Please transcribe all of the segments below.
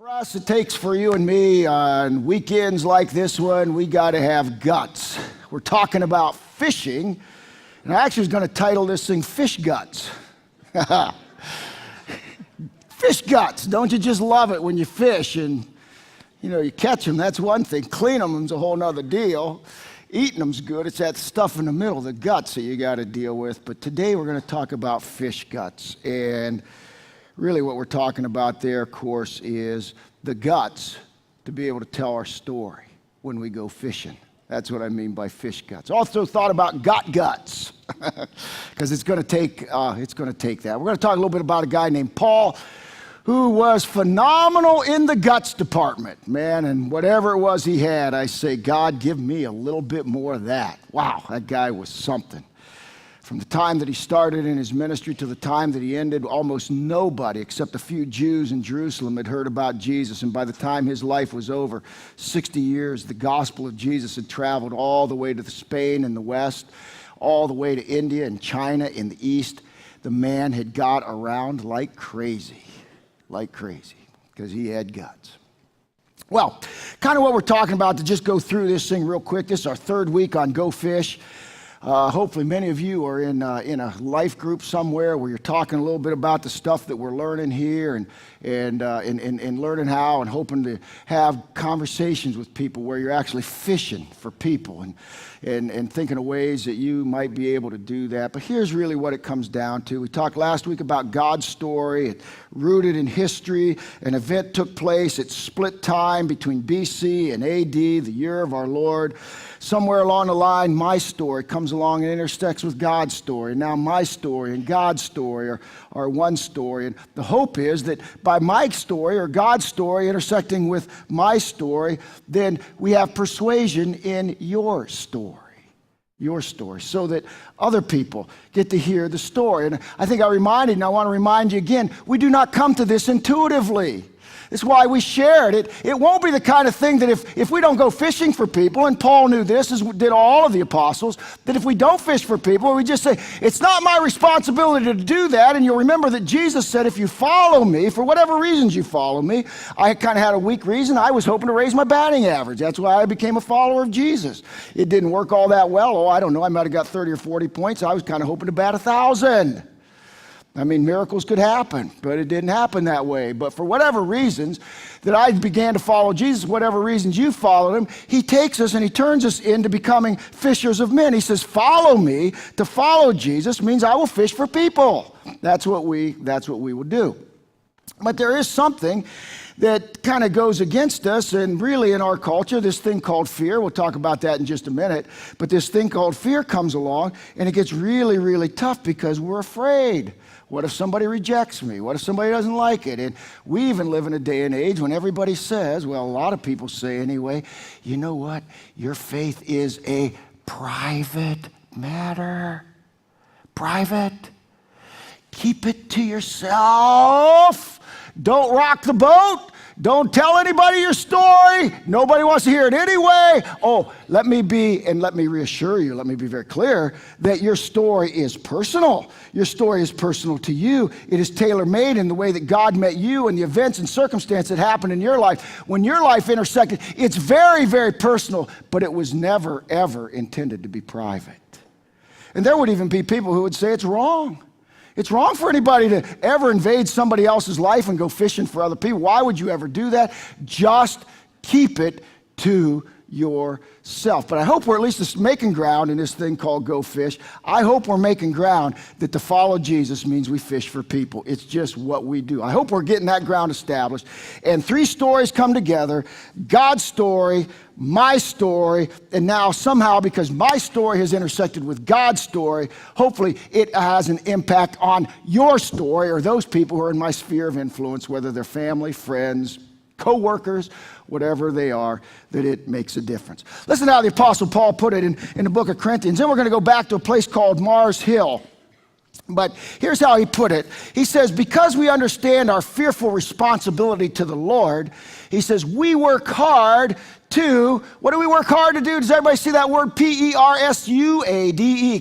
For us, it takes for you and me on weekends like this one, we got to have guts. We're talking about fishing, and I actually was going to title this thing Fish Guts. Fish guts. Don't you just love it when you fish and, you catch them? That's one thing. Clean them's a whole nother deal. Eating them's good. It's that stuff in the middle, the guts, that you got to deal with. But today we're going to talk about fish guts. And really what we're talking about there, of course, is the guts to be able to tell our story when we go fishing. That's what I mean by fish guts. Also thought about guts, because it's going to take that. We're going to talk a little bit about a guy named Paul, who was phenomenal in the guts department, man, and whatever it was he had, I say, God, give me a little bit more of that. Wow, that guy was something. From the time that he started in his ministry to the time that he ended, almost nobody except a few Jews in Jerusalem had heard about Jesus. And by the time his life was over, 60 years, the gospel of Jesus had traveled all the way to Spain in the west, all the way to India and China in the east. The man had got around like crazy, because he had guts. Well, kind of what we're talking about, to just go through this thing real quick. This is our third week on Go Fish. Hopefully many of you are in a life group somewhere where you're talking a little bit about the stuff that we're learning here and learning how, and hoping to have conversations with people where you're actually fishing for people and thinking of ways that you might be able to do that. But here's really what it comes down to. We talked last week about God's story. It rooted in history. An event took place. It split time between BC and AD, the year of our Lord. Somewhere along the line, my story comes along and intersects with God's story. Now my story and God's story are one story. And the hope is that by my story or God's story intersecting with my story, then we have persuasion in your story, so that other people get to hear the story. And I think I reminded, and I want to remind you again, we do not come to this intuitively. It's why we share it. It won't be the kind of thing that if we don't go fishing for people, and Paul knew this, as did all of the apostles, that if we don't fish for people, we just say, it's not my responsibility to do that. And you'll remember that Jesus said, if you follow me, for whatever reasons you follow me, I kind of had a weak reason. I was hoping to raise my batting average. That's why I became a follower of Jesus. It didn't work all that well. Oh, I don't know. I might have got 30 or 40 points. I was kind of hoping to bat 1,000. I mean, miracles could happen, but it didn't happen that way. But for whatever reasons that I began to follow Jesus, whatever reasons you followed him, he takes us and he turns us into becoming fishers of men. He says, follow me. To follow Jesus means I will fish for people. That's what we will do. But there is something that kind of goes against us, and really in our culture, this thing called fear. We'll talk about that in just a minute. But this thing called fear comes along, and it gets really, really tough because we're afraid. What if somebody rejects me? What if somebody doesn't like it? And we even live in a day and age when everybody says, well, a lot of people say anyway, you know what? Your faith is a private matter. Private. Keep it to yourself. Don't rock the boat. Don't tell anybody your story. Nobody wants to hear it anyway. Oh, let me reassure you, let me be very clear that your story is personal. Your story is personal to you. It is tailor-made in the way that God met you and the events and circumstances that happened in your life. When your life intersected, it's very, very personal, but it was never, ever intended to be private. And there would even be people who would say it's wrong. It's wrong for anybody to ever invade somebody else's life and go fishing for other people. Why would you ever do that? Just keep it to yourself. But I hope we're at least making ground in this thing called Go Fish. I hope we're making ground that to follow Jesus means we fish for people. It's just what we do. I hope we're getting that ground established. And three stories come together: God's story, my story, and now somehow, because my story has intersected with God's story, hopefully it has an impact on your story or those people who are in my sphere of influence, whether they're family, friends, co-workers, whatever they are, that it makes a difference. Listen to how the Apostle Paul put it in the book of Corinthians. Then we're going to go back to a place called Mars Hill. But here's how he put it. He says, because we understand our fearful responsibility to the Lord, he says, we work hard to, what do we work hard to do? Does everybody see that word? Persuade.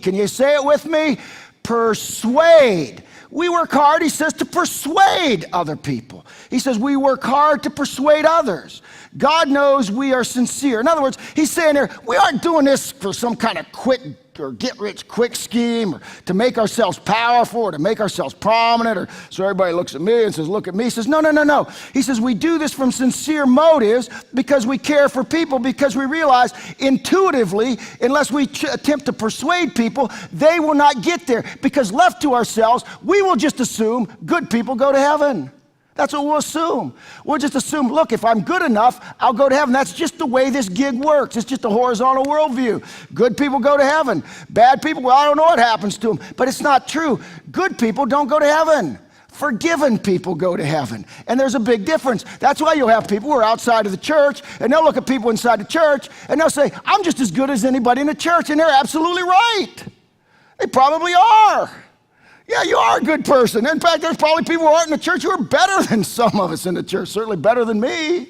Can you say it with me? Persuade. We work hard, he says, to persuade other people. He says we work hard to persuade others. God knows we are sincere. In other words, he's saying here, we aren't doing this for some kind of quick or get-rich-quick scheme, or to make ourselves powerful, or to make ourselves prominent, or so everybody looks at me and says, look at me. He says, no. He says, we do this from sincere motives because we care for people, because we realize intuitively, unless we attempt to persuade people, they will not get there. Because left to ourselves, we will just assume good people go to heaven. That's what we'll assume. We'll just assume, look, if I'm good enough, I'll go to heaven. That's just the way this gig works. It's just a horizontal worldview. Good people go to heaven. Bad people, well, I don't know what happens to them. But it's not true. Good people don't go to heaven. Forgiven people go to heaven. And there's a big difference. That's why you'll have people who are outside of the church, and they'll look at people inside the church, and they'll say, I'm just as good as anybody in the church. And they're absolutely right. They probably are. Yeah, you are a good person. In fact, there's probably people who aren't in the church who are better than some of us in the church, certainly better than me.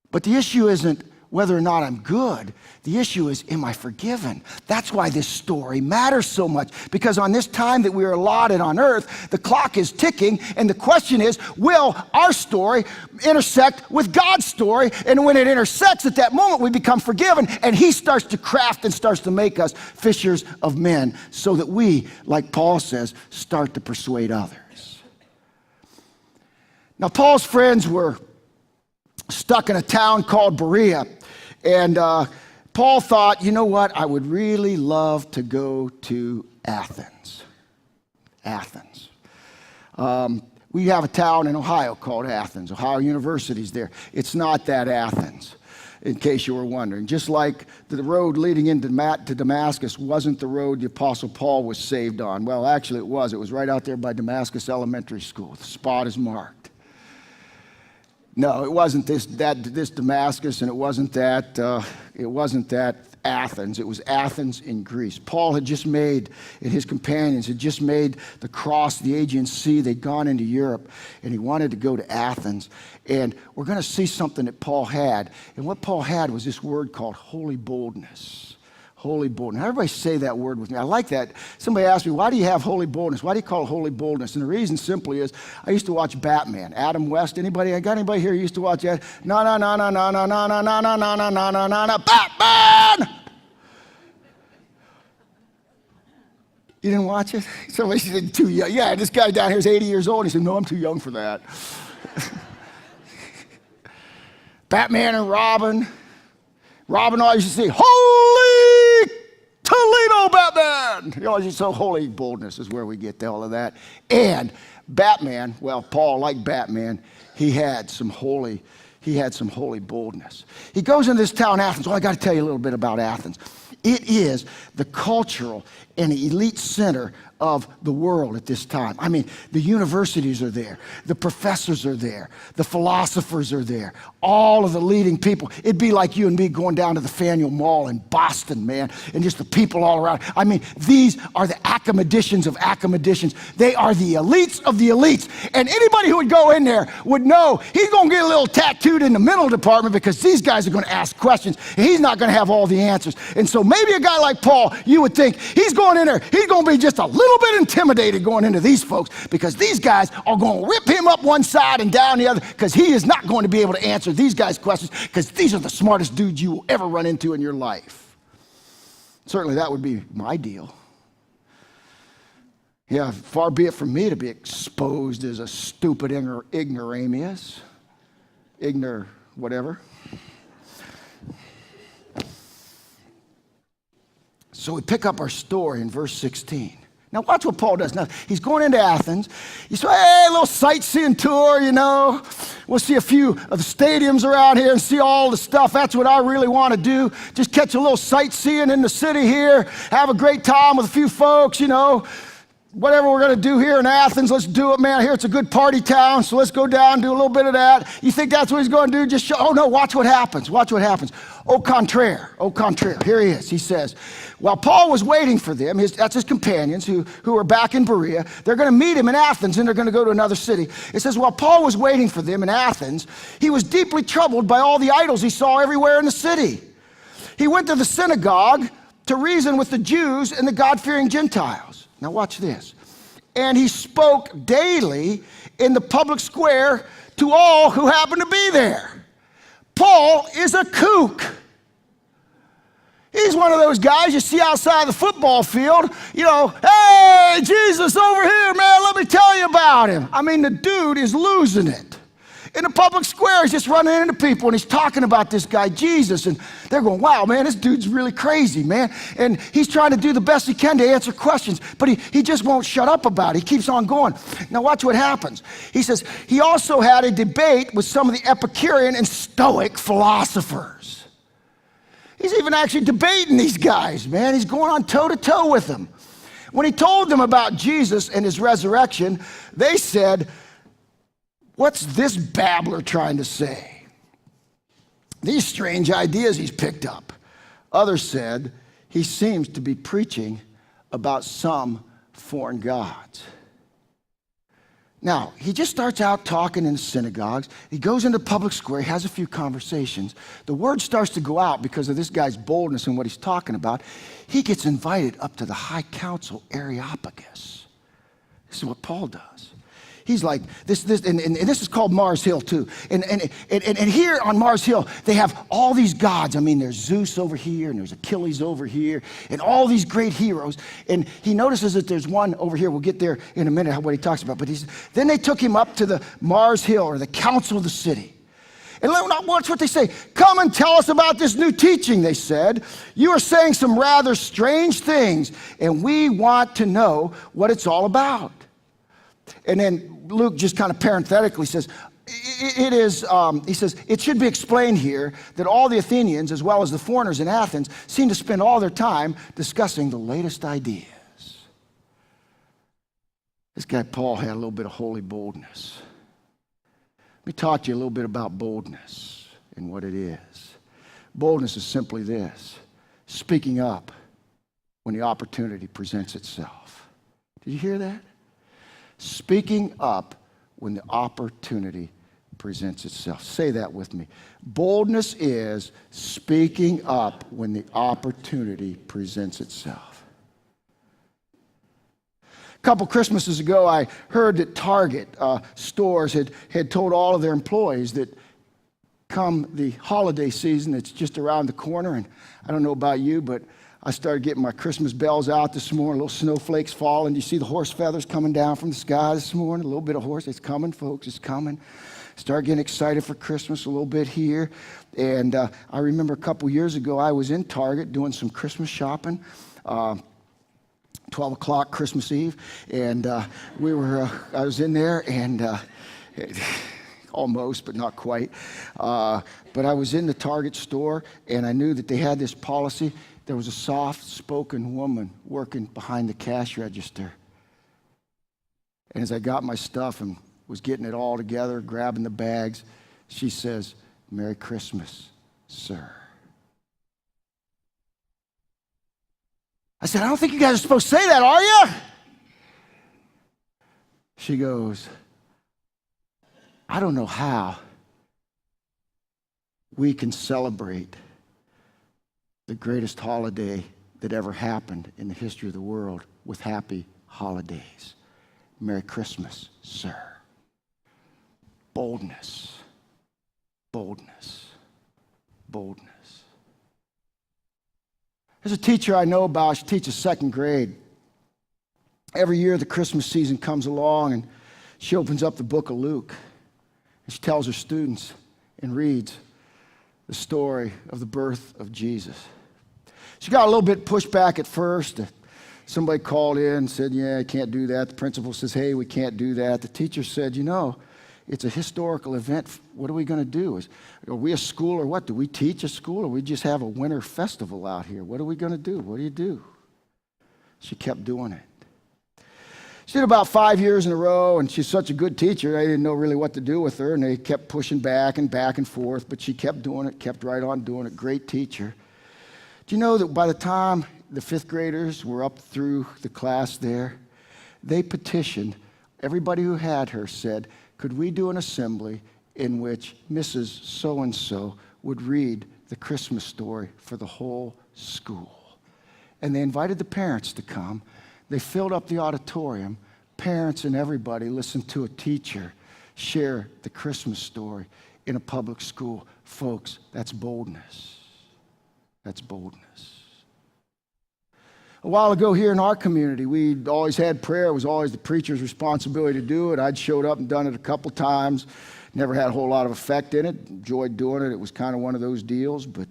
But the issue isn't whether or not I'm good. The issue is, am I forgiven? That's why this story matters so much, because on this time that we are allotted on earth, the clock is ticking, and the question is, will our story intersect with God's story? And when it intersects, at that moment, we become forgiven, and he starts to craft and starts to make us fishers of men, so that we, like Paul says, start to persuade others. Now, Paul's friends were stuck in a town called Berea, and Paul thought, you know what, I would really love to go to Athens. Athens. We have a town in Ohio called Athens. Ohio University's there. It's not that Athens, in case you were wondering. Just like the road leading into Damascus wasn't the road the Apostle Paul was saved on. Well, actually it was. It was right out there by Damascus Elementary School. The spot is marked. No, it wasn't this Damascus, and it wasn't that Athens. It was Athens in Greece. Paul had just made, and his companions had just made the cross, the Aegean Sea. They'd gone into Europe, and he wanted to go to Athens. And we're going to see something that Paul had. And what Paul had was this word called holy boldness. Holy boldness. Everybody say that word with me. I like that. Somebody asked me, why do you have holy boldness? Why do you call it holy boldness? And the reason simply is, I used to watch Batman. Adam West, anybody? I got anybody here who used to watch that? No, Batman! You didn't watch it? Somebody said too young. Yeah, this guy down here is 80 years old. He said, no, I'm too young for that. Batman and Robin. Robin always used to say, holy Toledo Batman. You always used to say, holy boldness is where we get all of that. And Batman, well, Paul, like Batman, he had some holy boldness. He goes into this town, Athens. Well, I got to tell you a little bit about Athens. It is the cultural and elite center of the world at this time. I mean, the universities are there. The professors are there. The philosophers are there. All of the leading people. It'd be like you and me going down to the Faneuil Mall in Boston, man, and just the people all around. I mean, these are the academicians of academicians. They are the elites of the elites. And anybody who would go in there would know he's going to get a little tattooed in the mental department, because these guys are going to ask questions, and he's not going to have all the answers. And so maybe a guy like Paul, you would think he's going in there, he's going to be just a little bit intimidated going into these folks, because these guys are going to rip him up one side and down the other, because he is not going to be able to answer these guys' questions, because these are the smartest dudes you will ever run into in your life. Certainly that would be my deal. Yeah, far be it from me to be exposed as a stupid ignoramus, whatever. So we pick up our story in verse 16. Now watch what Paul does. Now he's going into Athens. He's saying, hey, a little sightseeing tour, you know. We'll see a few of the stadiums around here and see all the stuff. That's what I really want to do. Just catch a little sightseeing in the city here. Have a great time with a few folks, you know. Whatever we're going to do here in Athens, let's do it, man. Here it's a good party town, so let's go down and do a little bit of that. You think that's what he's going to do? Just show, oh no, watch what happens. Watch what happens. Au contraire. Here he is. He says, while Paul was waiting for them, that's his companions who are back in Berea, they're going to meet him in Athens, and they're going to go to another city. It says, while Paul was waiting for them in Athens, he was deeply troubled by all the idols he saw everywhere in the city. He went to the synagogue to reason with the Jews and the God-fearing Gentiles. Now watch this. and he spoke daily in the public square to all who happened to be there. Paul is a kook. He's one of those guys you see outside the football field, hey, Jesus over here, man, let me tell you about him. I mean, the dude is losing it. In the public square, he's just running into people, and he's talking about this guy, Jesus, and they're going, wow, man, this dude's really crazy, man. And he's trying to do the best he can to answer questions, but he just won't shut up about it. He keeps on going. Now watch what happens. He says, he also had a debate with some of the Epicurean and Stoic philosophers. He's even actually debating these guys, man. He's going on toe-to-toe with them. When he told them about Jesus and his resurrection, they said, what's this babbler trying to say? These strange ideas he's picked up. Others said, he seems to be preaching about some foreign gods. Now, he just starts out talking in the synagogues. He goes into public square, he has a few conversations. The word starts to go out because of this guy's boldness and what he's talking about. He gets invited up to the high council Areopagus. This is what Paul does. He's like, this is called Mars Hill too. And here on Mars Hill, they have all these gods. I mean, there's Zeus over here, and there's Achilles over here, and all these great heroes. And he notices that there's one over here. We'll get there in a minute, what he talks about. But then they took him up to the Mars Hill, or the council of the city. And watch what they say. Come and tell us about this new teaching, they said. You are saying some rather strange things, and we want to know what it's all about. And then Luke just kind of parenthetically says, he says, it should be explained here that all the Athenians, as well as the foreigners in Athens, seem to spend all their time discussing the latest ideas. This guy Paul had a little bit of holy boldness. Let me talk to you a little bit about boldness and what it is. Boldness is simply this: speaking up when the opportunity presents itself. Did you hear that? Speaking up when the opportunity presents itself. Say that with me. Boldness is speaking up when the opportunity presents itself. A couple Christmases ago, I heard that Target stores had told all of their employees that come the holiday season, it's just around the corner, and I don't know about you, but I started getting my Christmas bells out this morning, little snowflakes falling. You see the horse feathers coming down from the sky this morning, a little bit of horse. It's coming, folks, it's coming. Start getting excited for Christmas a little bit here. And I remember a couple years ago, I was in Target doing some Christmas shopping, 12 o'clock Christmas Eve. And I was in there, and almost, but not quite. But I was in the Target store, and I knew that they had this policy. There was a soft-spoken woman working behind the cash register. And as I got my stuff and was getting it all together, grabbing the bags, she says, "Merry Christmas, sir." I said, "I don't think you guys are supposed to say that, are you?" She goes, "I don't know how we can celebrate the greatest holiday that ever happened in the history of the world with happy holidays. Merry Christmas, sir." Boldness, boldness, boldness. There's a teacher I know about. She teaches second grade. Every year the Christmas season comes along, and she opens up the book of Luke, and she tells her students and reads the story of the birth of Jesus. She got a little bit pushed back at first. Somebody called in and said, "Yeah, I can't do that." The principal says, "Hey, we can't do that." The teacher said, "It's a historical event. What are we going to do? Are we a school or what? Do we teach a school, or we just have a winter festival out here? What are we going to do? What do you do?" She kept doing it. She did about 5 years in a row, and she's such a good teacher, I didn't know really what to do with her, and they kept pushing back and forth, but she kept doing it, kept right on doing it. Great teacher. Do you know that by the time the fifth graders were up through the class there, they petitioned, everybody who had her said, "Could we do an assembly in which Mrs. So-and-so would read the Christmas story for the whole school?" And they invited the parents to come. They filled up the auditorium. parents and everybody listen to a teacher share the Christmas story in a public school. Folks, that's boldness. That's boldness. A while ago here in our community, we always had prayer. It was always the preacher's responsibility to do it. I'd showed up and done it a couple times. Never had a whole lot of effect in it. Enjoyed doing it. It was kind of one of those deals. But,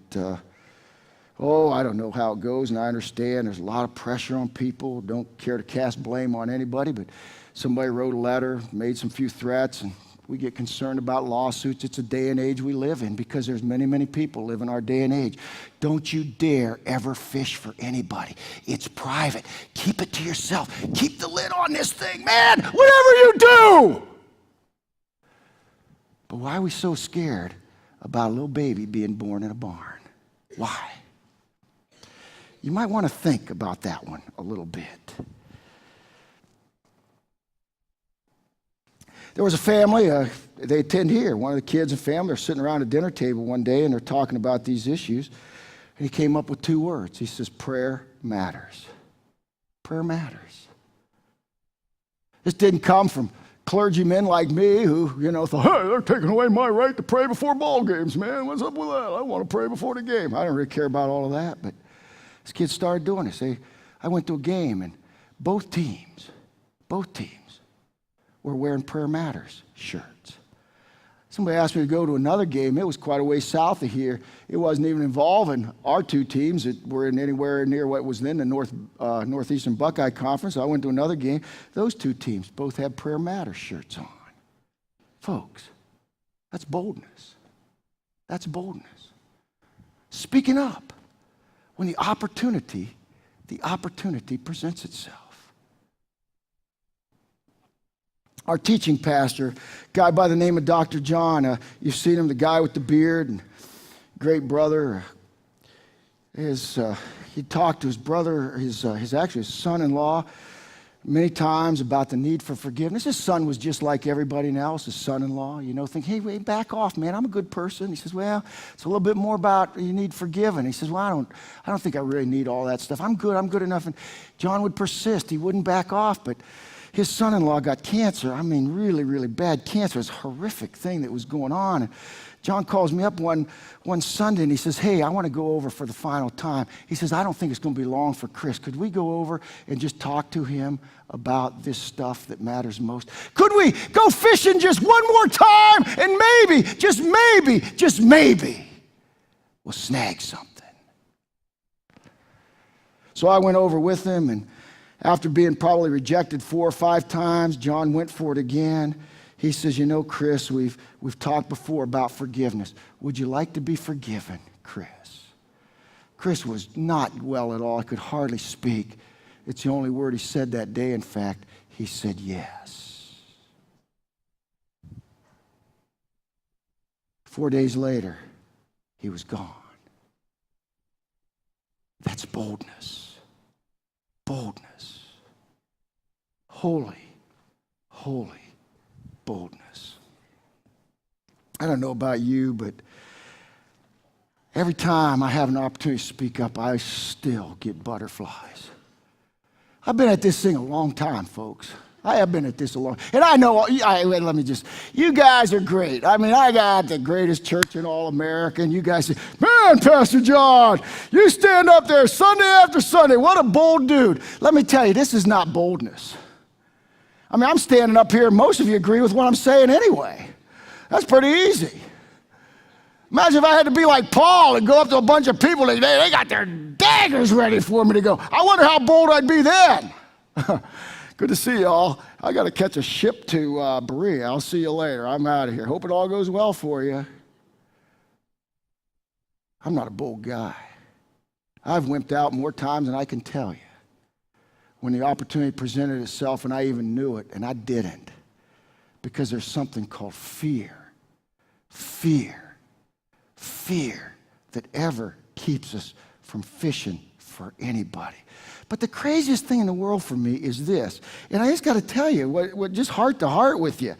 I don't know how it goes, and I understand there's a lot of pressure on people. Don't care to cast blame on anybody, but somebody wrote a letter, made some few threats, and we get concerned about lawsuits. It's a day and age we live in because there's many, many people live in our day and age. Don't you dare ever fish for anybody. It's private. Keep it to yourself. Keep the lid on this thing, man, whatever you do. But why are we so scared about a little baby being born in a barn? Why? You might want to think about that one a little bit. There was a family, they attend here. One of the kids and family are sitting around a dinner table one day and they're talking about these issues. And he came up with 2 words. He says, prayer matters. Prayer matters. This didn't come from clergymen like me who, thought, hey, they're taking away my right to pray before ball games, man. What's up with that? I want to pray before the game. I don't really care about all of that, but this kid started doing it. I went to a game and both teams were wearing Prayer Matters shirts. Somebody asked me to go to another game. It was quite a way south of here. It wasn't even involving our 2 teams that were in anywhere near what was then the Northeastern Buckeye Conference. I went to another game. Those 2 teams both had Prayer Matters shirts on. Folks, that's boldness. That's boldness. Speaking up when the opportunity presents itself. Our teaching pastor, a guy by the name of Dr. John, you've seen him, the guy with the beard, and great brother. He talked to his brother, his son-in-law, many times about the need for forgiveness. His son was just like everybody else, his son-in-law, think, hey, back off, man, I'm a good person. He says, well, it's a little bit more about you need forgiven. He says, well, I don't think I really need all that stuff. I'm good enough. And John would persist. He wouldn't back off, but his son-in-law got cancer. I mean, really, really bad cancer. It was a horrific thing that was going on. And John calls me up one Sunday and he says, hey, I want to go over for the final time. He says, I don't think it's going to be long for Chris. Could we go over and just talk to him about this stuff that matters most? Could we go fishing just one more time and just maybe, we'll snag something? So I went over with him, and after being probably rejected 4 or 5 times, John went for it again. He says, Chris, we've talked before about forgiveness. Would you like to be forgiven, Chris? Chris was not well at all. He could hardly speak. It's the only word he said that day. In fact, he said yes. 4 days later, he was gone. That's boldness. Boldness. Holy boldness. I don't know about you, but every time I have an opportunity to speak up, I still get butterflies. I've been at this thing a long time, folks. I have been at this a long time. And I know, you guys are great. I mean, I got the greatest church in all America, and you guys say, man, Pastor John, you stand up there Sunday after Sunday. What a bold dude. Let me tell you, this is not boldness. I mean, I'm standing up here, and most of you agree with what I'm saying anyway. That's pretty easy. Imagine if I had to be like Paul and go up to a bunch of people, they got their daggers ready for me to go. I wonder how bold I'd be then. Good to see y'all. I got to catch a ship to Berea. I'll see you later. I'm out of here. Hope it all goes well for you. I'm not a bold guy. I've wimped out more times than I can tell you. When the opportunity presented itself and I even knew it, and I didn't. Because there's something called fear. Fear that ever keeps us from fishing for anybody. But the craziest thing in the world for me is this, and I just got to tell you, what just heart to heart with you.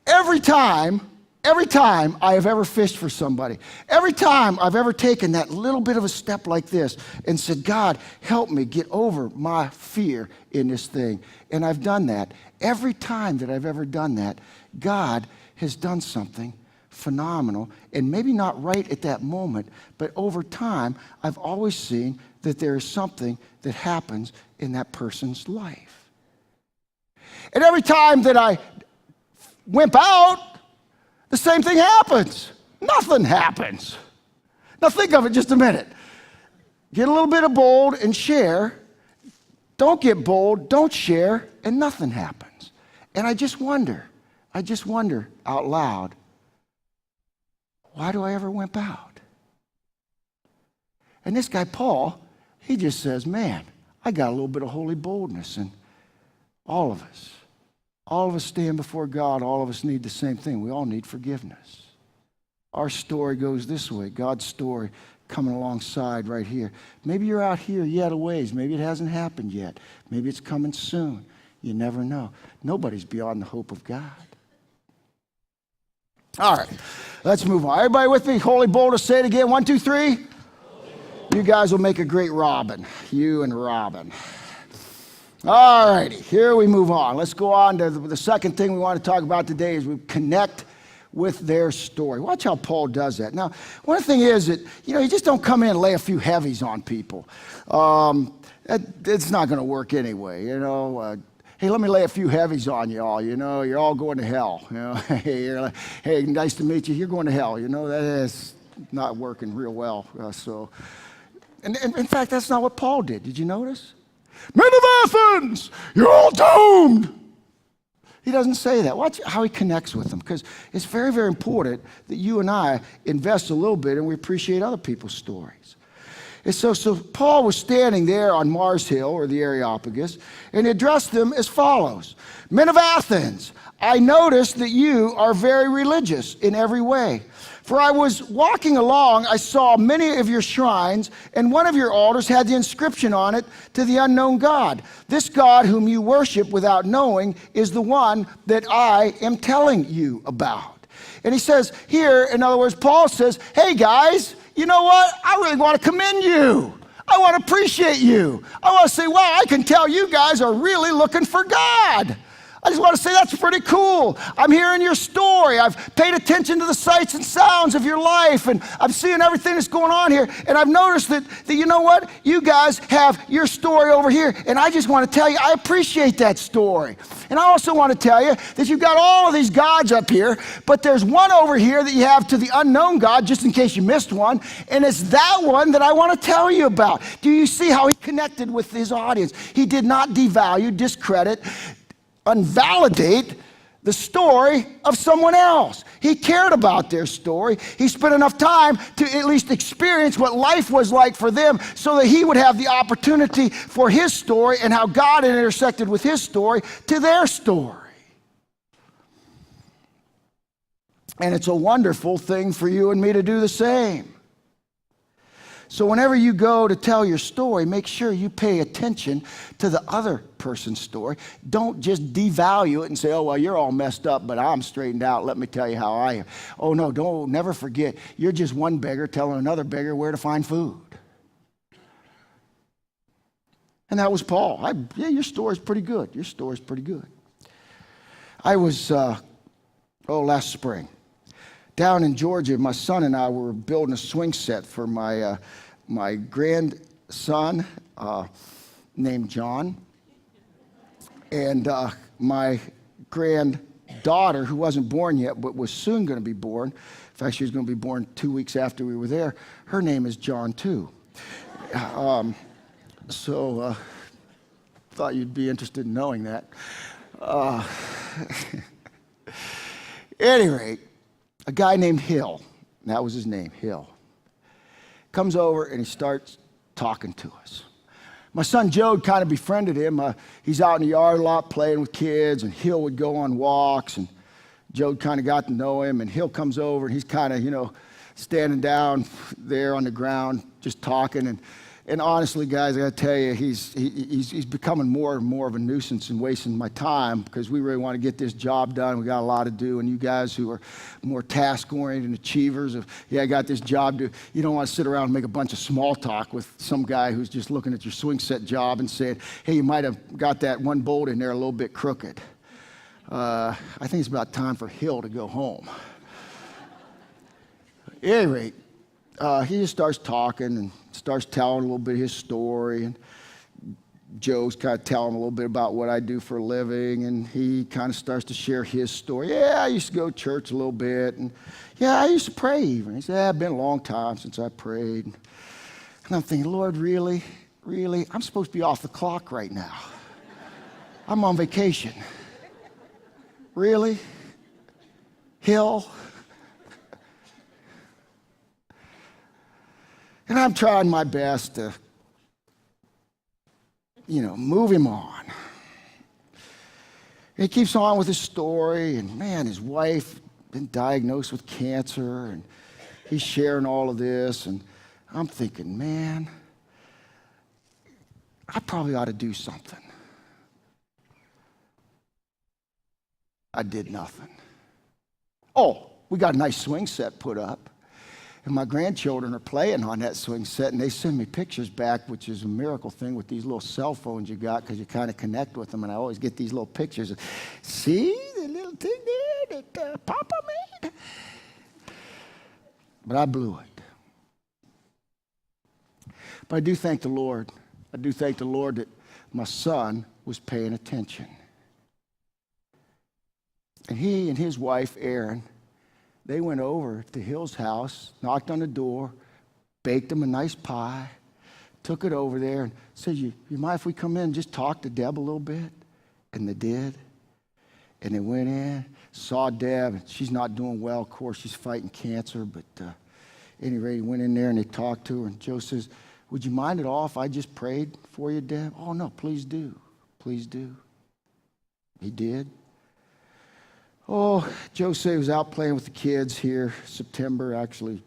Every time Every time I have ever fished for somebody, every time I've ever taken that little bit of a step like this and said, God, help me get over my fear in this thing. And I've done that. Every time that I've ever done that, God has done something phenomenal, and maybe not right at that moment, but over time, I've always seen that there is something that happens in that person's life. And every time that I wimp out, the same thing happens. Nothing happens. Now think of it just a minute. Get a little bit of bold and share. Don't get bold, don't share, and nothing happens. And I just wonder out loud, why do I ever wimp out? And this guy, Paul, he just says, man, I got a little bit of holy boldness, and all of us stand before God. All of us need the same thing. We all need forgiveness. Our story goes this way. God's story coming alongside right here. Maybe you're out here yet a ways. Maybe it hasn't happened yet. Maybe it's coming soon. You never know. Nobody's beyond the hope of God. All right, let's move on. Everybody with me? Holy boldness. Say it again. 1, 2, 3. You guys will make a great Robin. You and Robin. All righty, here we move on. Let's go on to the second thing we want to talk about today is we connect with their story. Watch how Paul does that. Now, one thing is that, you just don't come in and lay a few heavies on people. It's not going to work anyway, Hey, let me lay a few heavies on you all, You're all going to hell, Hey, nice to meet you. You're going to hell, That is not working real well. And in fact, that's not what Paul did. Did you notice? Men of Athens, you're all doomed. He doesn't say that. Watch how he connects with them, because it's very, very important that you and I invest a little bit and we appreciate other people's stories. And so Paul was standing there on Mars Hill, or the Areopagus, and he addressed them as follows. Men of Athens, I notice that you are very religious in every way. For I was walking along, I saw many of your shrines, and one of your altars had the inscription on it, to the unknown God. This God whom you worship without knowing is the one that I am telling you about. And he says here, in other words, Paul says, hey guys, you know what? I really want to commend you. I want to appreciate you. I want to say, wow, I can tell you guys are really looking for God. I just want to say that's pretty cool. I'm hearing your story. I've paid attention to the sights and sounds of your life, and I'm seeing everything that's going on here. And I've noticed that you know what? You guys have your story over here, and I just want to tell you I appreciate that story. And I also want to tell you that you've got all of these gods up here, but there's one over here that you have to the unknown God, just in case you missed one, and it's that one that I want to tell you about. Do you see how he connected with his audience? He did not devalue, discredit, invalidate the story of someone else. He cared about their story. He spent enough time to at least experience what life was like for them so that he would have the opportunity for his story and how God had intersected with his story to their story. And it's a wonderful thing for you and me to do the same. So whenever you go to tell your story, make sure you pay attention to the other person's story. Don't just devalue it and say, oh, well, you're all messed up, but I'm straightened out. Let me tell you how I am. Oh, no, never forget. You're just one beggar telling another beggar where to find food. And that was Paul. Your story's pretty good. Your story's pretty good. I was, last spring, down in Georgia. My son and I were building a swing set for my grandson named John, and my granddaughter, who wasn't born yet but was soon going to be born. In fact, she was going to be born 2 weeks after we were there. Her name is John too. Thought you'd be interested in knowing that. At any rate, a guy named Hill, that was his name, Hill, comes over and he starts talking to us. My son Joe kind of befriended him. He's out in the yard a lot playing with kids, and Hill would go on walks, and Joe kind of got to know him, and Hill comes over and he's kind of, standing down there on the ground just talking, And honestly, guys, I got to tell you, he's becoming more and more of a nuisance and wasting my time because we really want to get this job done. We got a lot to do. And you guys who are more task-oriented and achievers of, I got this job to, you don't want to sit around and make a bunch of small talk with some guy who's just looking at your swing set job and saying, hey, you might have got that one bolt in there a little bit crooked. I think it's about time for Hill to go home. At any rate, he just starts talking and starts telling a little bit of his story, and Joe's kind of telling him a little bit about what I do for a living, and he kind of starts to share his story. Yeah, I used to go to church a little bit, and yeah, I used to pray even. He said, yeah, it's been a long time since I prayed. And I'm thinking, Lord, really? Really? I'm supposed to be off the clock right now. I'm on vacation. Really? Hill? And I'm trying my best to, move him on. And he keeps on with his story, and man, his wife been diagnosed with cancer, and he's sharing all of this, and I'm thinking, man, I probably ought to do something. I did nothing. Oh, we got a nice swing set put up. And my grandchildren are playing on that swing set, and they send me pictures back, which is a miracle thing with these little cell phones you got because you kind of connect with them, and I always get these little pictures. See the little thing there that Papa made? But I blew it. But I do thank the Lord. I do thank the Lord that my son was paying attention. And he and his wife, Erin, they went over to Hill's house, knocked on the door, baked him a nice pie, took it over there and said, you mind if we come in and just talk to Deb a little bit? And they did. And they went in, saw Deb. And she's not doing well. Of course, she's fighting cancer. But at any rate, he went in there and they talked to her. And Joe says, would you mind at all if I just prayed for you, Deb? Oh, no, please do. Please do. He did. Oh, Joe said he was out playing with the kids here, September, actually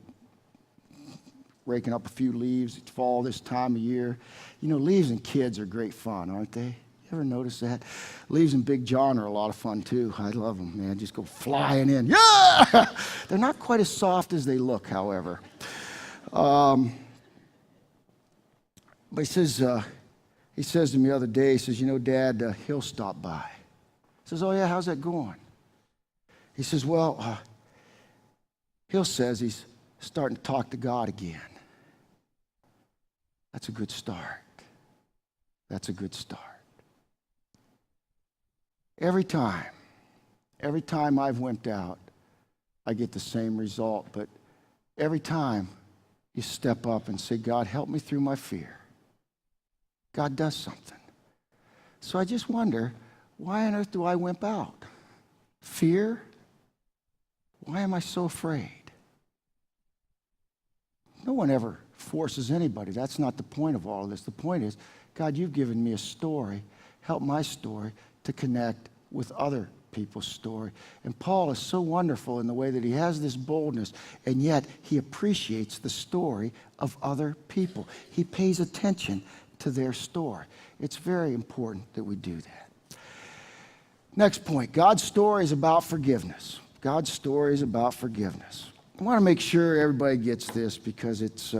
raking up a few leaves. It's fall this time of year. Leaves and kids are great fun, aren't they? You ever notice that? Leaves and Big John are a lot of fun, too. I love them, man. Just go flying in. Yeah! They're not quite as soft as they look, however. But he says to me the other day, he says, Dad, he'll stop by. He says, oh, yeah, how's that going? He says, well, Hill says he's starting to talk to God again. That's a good start. That's a good start. Every time I've wimped out, I get the same result. But every time you step up and say, God, help me through my fear, God does something. So I just wonder, why on earth do I wimp out? Fear? Why am I so afraid? No one ever forces anybody. That's not the point of all of this. The point is, God, you've given me a story. Help my story to connect with other people's story. And Paul is so wonderful in the way that he has this boldness, and yet he appreciates the story of other people. He pays attention to their story. It's very important that we do that. Next point, God's story is about forgiveness. God's story is about forgiveness. I want to make sure everybody gets this because it's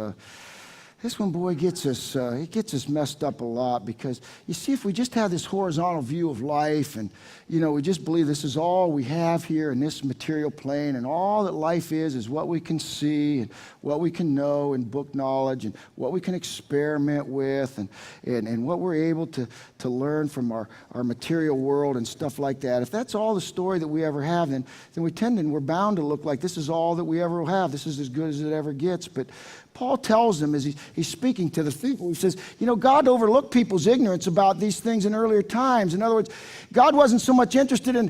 this one, boy, gets us messed up a lot because, you see, if we just have this horizontal view of life and, we just believe this is all we have here in this material plane and all that life is what we can see and what we can know and book knowledge and what we can experiment with and what we're able to learn from our material world and stuff like that. If that's all the story that we ever have, then we're bound to look like this is all that we ever will have. This is as good as it ever gets. But Paul tells them as he's speaking to the people, he says, God overlooked people's ignorance about these things in earlier times. In other words, God wasn't so much interested in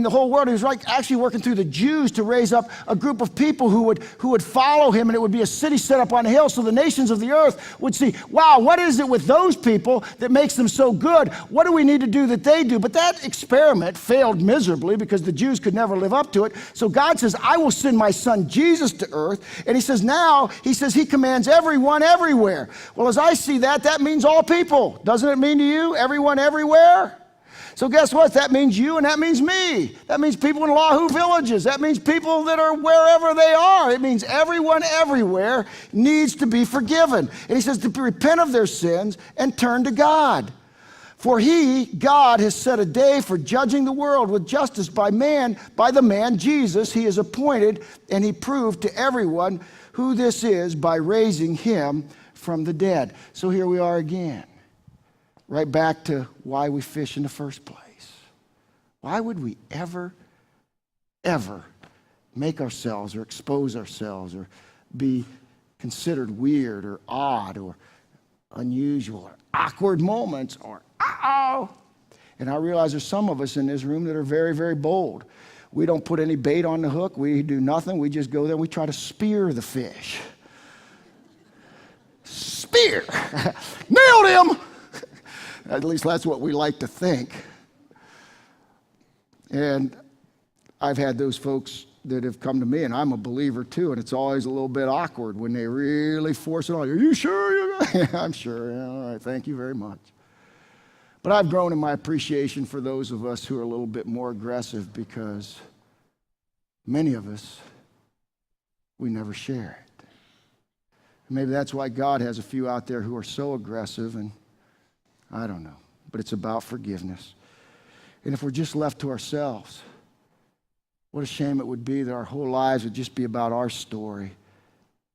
the whole world. He was actually working through the Jews to raise up a group of people who would follow him, and it would be a city set up on a hill so the nations of the earth would see, wow, what is it with those people that makes them so good? What do we need to do that they do? But that experiment failed miserably because the Jews could never live up to it. So God says, I will send my son Jesus to earth. And he says he commands everyone everywhere. Well, as I see that, that means all people. Doesn't it mean to you, everyone everywhere? So guess what? That means you and that means me. That means people in Lahu villages. That means people that are wherever they are. It means everyone everywhere needs to be forgiven. And he says to repent of their sins and turn to God. For he, God, has set a day for judging the world with justice by the man Jesus he has appointed, and he proved to everyone who this is by raising him from the dead. So here we are again, right back to why we fish in the first place. Why would we ever make ourselves or expose ourselves or be considered weird or odd or unusual or awkward moments or And I realize there's some of us in this room that are very, very bold. We don't put any bait on the hook. We do nothing. We just go there and we try to spear the fish. Spear! Nailed him! At least that's what we like to think. And I've had those folks that have come to me, and I'm a believer too, and it's always a little bit awkward when they really force it on you. Are you sure? I'm sure. Yeah, all right, thank you very much. But I've grown in my appreciation for those of us who are a little bit more aggressive, because many of us, we never share it. Maybe that's why God has a few out there who are so aggressive, and I don't know. But it's about forgiveness. And if we're just left to ourselves, what a shame it would be that our whole lives would just be about our story,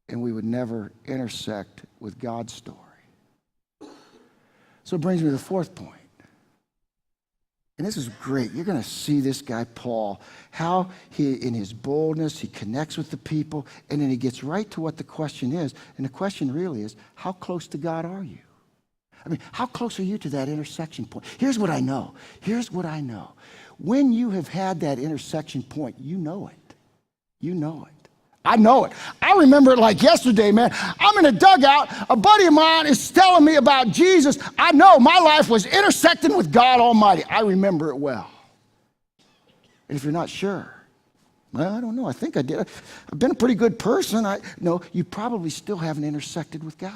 and we would never intersect with God's story. So it brings me to the fourth point. And this is great. You're going to see this guy, Paul, how he, in his boldness, he connects with the people, and then he gets right to what the question is. And the question really is, how close to God are you? I mean, how close are you to that intersection point? Here's what I know. When you have had that intersection point, you know it. You know it. I know it. I remember it like yesterday, man. I'm in a dugout. A buddy of mine is telling me about Jesus. I know my life was intersecting with God Almighty. I remember it well. And if you're not sure, well, I don't know. I think I did. I've been a pretty good person. No, you probably still haven't intersected with God.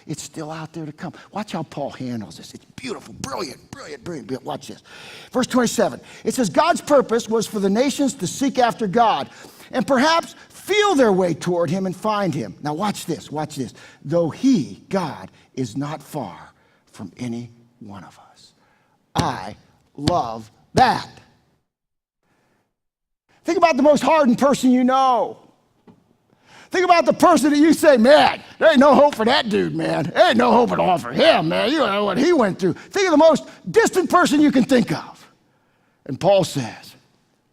It's still out there to come. Watch how Paul handles this. It's beautiful, brilliant. Watch this. Verse 27. It says, God's purpose was for the nations to seek after God and perhaps feel their way toward him and find him. Now watch this. Though he, God, is not far from any one of us. I love that. Think about the most hardened person you know. Think about the person that you say, man, there ain't no hope for that dude, man. There ain't no hope at all for him, man. You know what he went through. Think of the most distant person you can think of. And Paul says,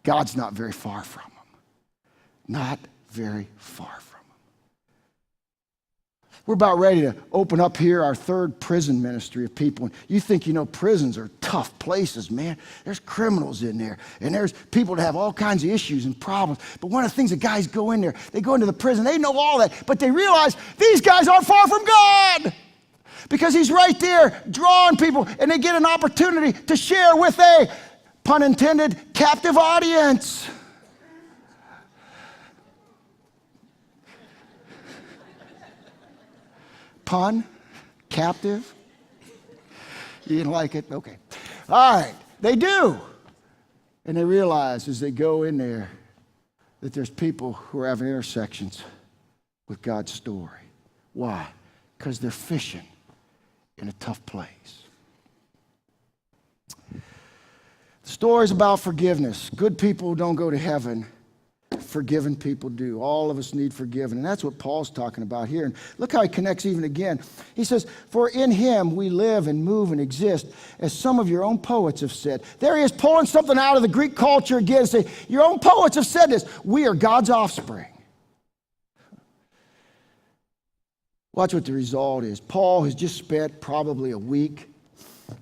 God's not very far from him. Not very far from him. We're about ready to open up here our third prison ministry of people. You think, prisons are tough places, man. There's criminals in there, and there's people that have all kinds of issues and problems. But one of the things that guys go in there, they go into the prison, they know all that, but they realize these guys aren't far from God, because he's right there drawing people, and they get an opportunity to share with a, pun intended, captive audience. Pun, captive. You didn't like it? Okay. All right. They do. And they realize as they go in there that there's people who are having intersections with God's story. Why? Because they're fishing in a tough place. The story is about forgiveness. Good people don't go to heaven. Forgiven people do. All of us need forgiven. And that's what Paul's talking about here. And look how he connects even again. He says, for in him we live and move and exist, as some of your own poets have said. There he is pulling something out of the Greek culture again and say, your own poets have said this. We are God's offspring. Watch what the result is. Paul has just spent probably a week,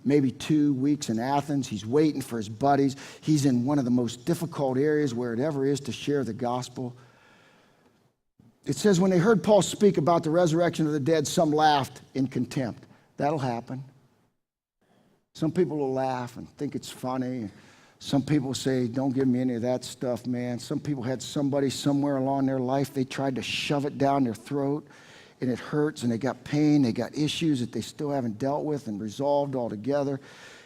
maybe 2 weeks in Athens. He's waiting for his buddies. He's in one of the most difficult areas where it ever is to share the gospel. It says when they heard Paul speak about the resurrection of the dead, some laughed in contempt. That'll happen. Some people will laugh and think it's funny. Some people say, don't give me any of that stuff, man. Some people had somebody somewhere along their life, they tried to shove it down their throat. and it hurts, and they got pain, they got issues that they still haven't dealt with and resolved altogether.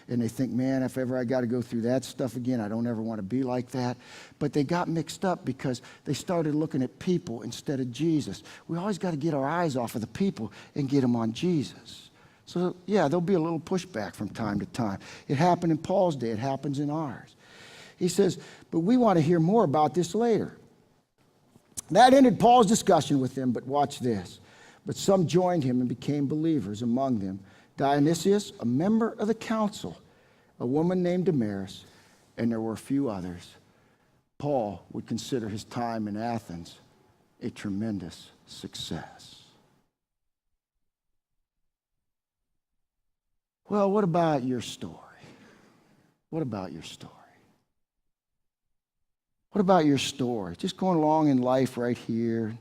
And they think, man, if ever I got to go through that stuff again, I don't ever want to be like that. But they got mixed up because they started looking at people instead of Jesus. We always got to get our eyes off of the people and get them on Jesus. So, yeah, there'll be a little pushback from time to time. It happened in Paul's day. It happens in ours. He says, but we want to hear more about this later. That ended Paul's discussion with them, but watch this. But some joined him and became believers, among them Dionysius, a member of the council, a woman named Damaris, and there were a few others. Paul would consider his time in Athens a tremendous success. Well, what about your story? What about your story? What about your story? Just going along in life right here.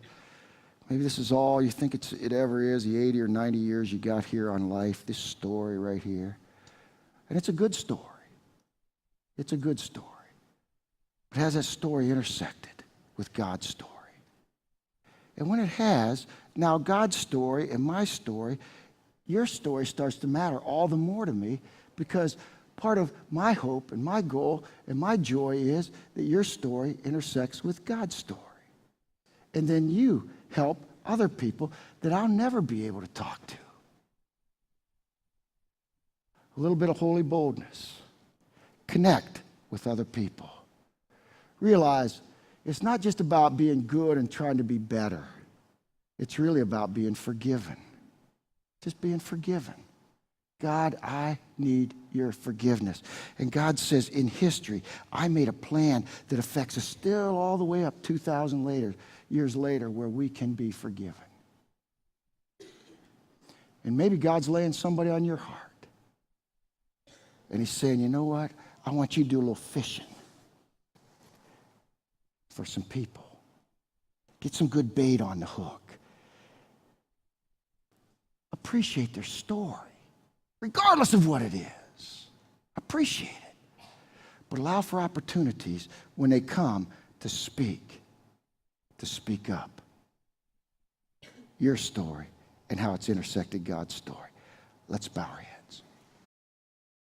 Maybe this is all you think it ever is, the 80 or 90 years you got here on life, this story right here. And it's a good story. It's a good story. But has that story intersected with God's story? And when it has, now God's story and my story, your story starts to matter all the more to me, because part of my hope and my goal and my joy is that your story intersects with God's story. And then you help other people that I'll never be able to talk to. A little bit of holy boldness. Connect with other people. Realize it's not just about being good and trying to be better. It's really about being forgiven. Just being forgiven. God, I need your forgiveness. And God says, in history, I made a plan that affects us still all the way up 2,000 years later, where we can be forgiven. And maybe God's laying somebody on your heart. And he's saying, you know what? I want you to do a little fishing for some people. Get some good bait on the hook. Appreciate their story, regardless of what it is. Appreciate it. But allow for opportunities when they come to speak up. Your story and how it's intersected God's story. Let's bow our heads.